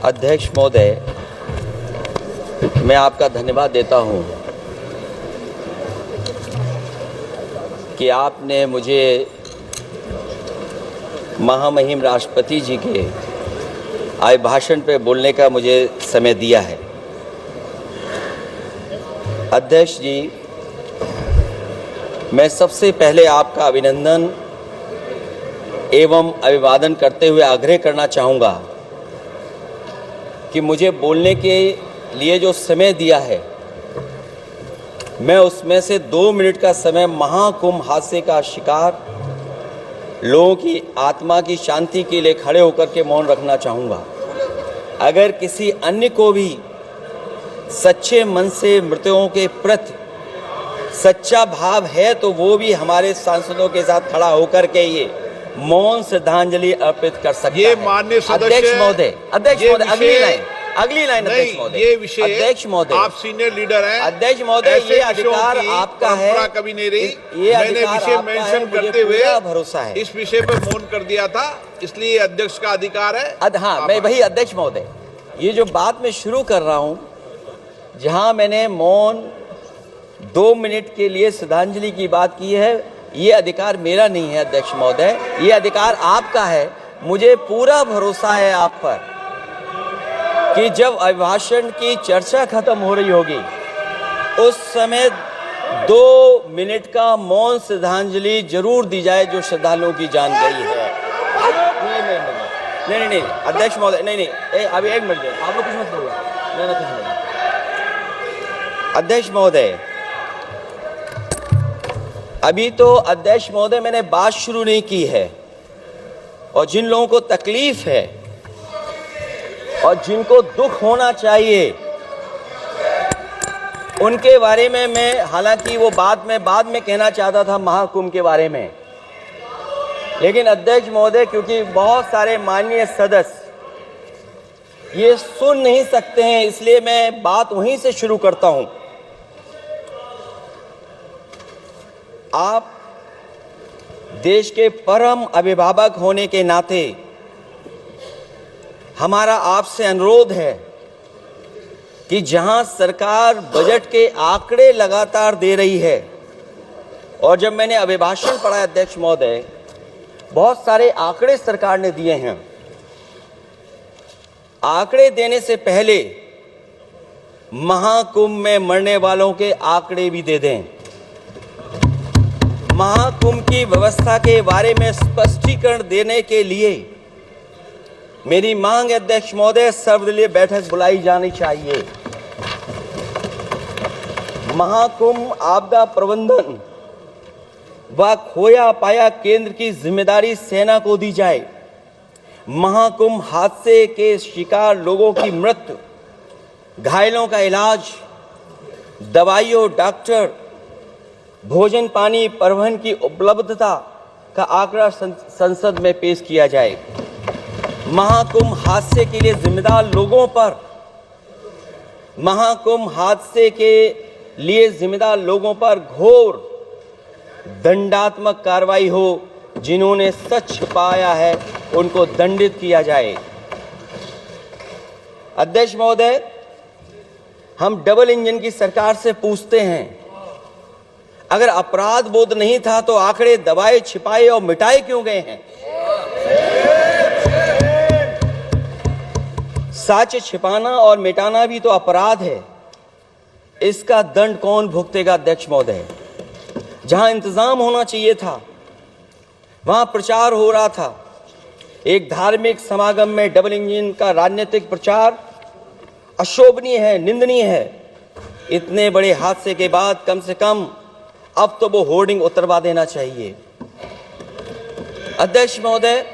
अध्यक्ष महोदय, मैं आपका धन्यवाद देता हूं कि आपने मुझे महामहिम राष्ट्रपति जी के अभिभाषण पे बोलने का मुझे समय दिया है। अध्यक्ष जी, मैं सबसे पहले आपका अभिनंदन एवं अभिवादन करते हुए आग्रह करना चाहूँगा कि मुझे बोलने के लिए जो समय दिया है, मैं उसमें से 2 मिनट का समय महाकुंभ हादसे का शिकार लोगों की आत्मा की शांति के लिए खड़े होकर के मौन रखना चाहूँगा। अगर किसी अन्य को भी सच्चे मन से मृतकों के प्रति सच्चा भाव है तो वो भी हमारे सांसदों के साथ खड़ा होकर के ये मौन श्रद्धांजलि अर्पित कर सकता है। माननीय सदस्य अध्यक्ष महोदय, अगली लाइन अध्यक्ष महोदय, ये विषय अध्यक्ष महोदय, आप सीनियर लीडर हैं। अध्यक्ष महोदय, ये अधिकार आपका है, कभी नहीं रही। ये मैंने विषय मेंशन करते हुए भरोसा है, इस विषय पर मौन कर दिया था, इसलिए अध्यक्ष का अधिकार है। हाँ, मैं वही अध्यक्ष महोदय, ये जो बात मैं शुरू कर रहा हूँ, जहाँ मैंने मौन 2 मिनट के लिए श्रद्धांजलि की बात की है, ये अधिकार मेरा नहीं है अध्यक्ष महोदय, ये अधिकार आपका है। मुझे पूरा भरोसा है आप पर कि जब अभिभाषण की चर्चा खत्म हो रही होगी उस समय 2 मिनट का मौन श्रद्धांजलि जरूर दी जाए जो श्रद्धालुओं की जान गई है। नहीं अध्यक्ष महोदय, नहीं अभी 1 मिनट आप लोग कुछ मत बोलो। अध्यक्ष महोदय, अभी तो अध्यक्ष महोदय मैंने बात शुरू नहीं की है, और जिन लोगों को तकलीफ है और जिनको दुख होना चाहिए उनके बारे में मैं, हालांकि वो बाद में कहना चाहता था महाकुंभ के बारे में, लेकिन अध्यक्ष महोदय क्योंकि बहुत सारे माननीय सदस्य ये सुन नहीं सकते हैं, इसलिए मैं बात वहीं से शुरू करता हूं। आप देश के परम अभिभावक होने के नाते हमारा आपसे अनुरोध है कि जहां सरकार बजट के आंकड़े लगातार दे रही है, और जब मैंने अभिभाषण पढ़ा अध्यक्ष महोदय, बहुत सारे आंकड़े सरकार ने दिए हैं। आंकड़े देने से पहले महाकुंभ में मरने वालों के आंकड़े भी दे दें। महाकुंभ की व्यवस्था के बारे में स्पष्टीकरण देने के लिए मेरी मांग अध्यक्ष महोदय, सर्वदलीय बैठक बुलाई जानी चाहिए। महाकुंभ आपदा प्रबंधन व खोया पाया केंद्र की जिम्मेदारी सेना को दी जाए। महाकुंभ हादसे के शिकार लोगों की मृत्यु, घायलों का इलाज, दवाइयों, डॉक्टर, भोजन पानी, परिवहन की उपलब्धता का आंकड़ा संसद में पेश किया जाए। महाकुंभ हादसे के लिए जिम्मेदार लोगों पर, महाकुंभ हादसे के लिए जिम्मेदार लोगों पर घोर दंडात्मक कार्रवाई हो। जिन्होंने सच छिपाया है उनको दंडित किया जाए। अध्यक्ष महोदय, हम डबल इंजन की सरकार से पूछते हैं, अगर अपराध बोध नहीं था तो आंकड़े दबाए, छिपाए और मिटाए क्यों गए हैं? सच छिपाना और मिटाना भी तो अपराध है। इसका दंड कौन भुगतेगा अध्यक्ष महोदय? जहां इंतजाम होना चाहिए था वहां प्रचार हो रहा था। एक धार्मिक समागम में डबल इंजन का राजनीतिक प्रचार अशोभनीय है, निंदनीय है। इतने बड़े हादसे के बाद कम से कम अब तो वो होर्डिंग उतरवा देना चाहिए। अध्यक्ष महोदय,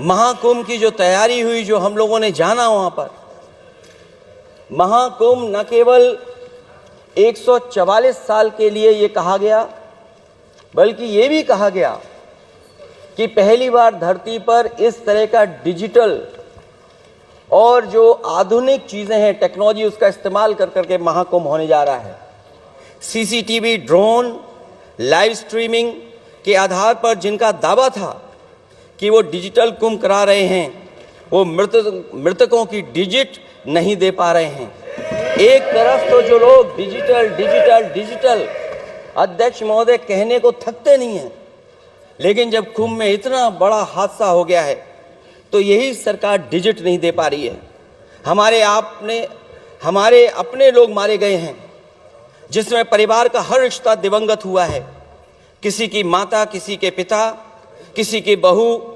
महाकुंभ की जो तैयारी हुई, जो हम लोगों ने जाना वहां पर, महाकुंभ न केवल 144 साल के लिए ये कहा गया, बल्कि ये भी कहा गया कि पहली बार धरती पर इस तरह का डिजिटल और जो आधुनिक चीजें हैं, टेक्नोलॉजी, उसका इस्तेमाल कर करके महाकुंभ होने जा रहा है। सीसीटीवी, ड्रोन, लाइव स्ट्रीमिंग के आधार पर जिनका दावा था कि वो डिजिटल कुंभ करा रहे हैं, वो मृतकों की डिजिट नहीं दे पा रहे हैं। एक तरफ तो जो लोग डिजिटल डिजिटल डिजिटल अध्यक्ष महोदय कहने को थकते नहीं हैं, लेकिन जब कुंभ में इतना बड़ा हादसा हो गया है तो यही सरकार डिजिट नहीं दे पा रही है। हमारे अपने लोग मारे गए हैं, जिसमें परिवार का हर रिश्ता दिवंगत हुआ है। किसी की माता, किसी के पिता, किसी की बहू,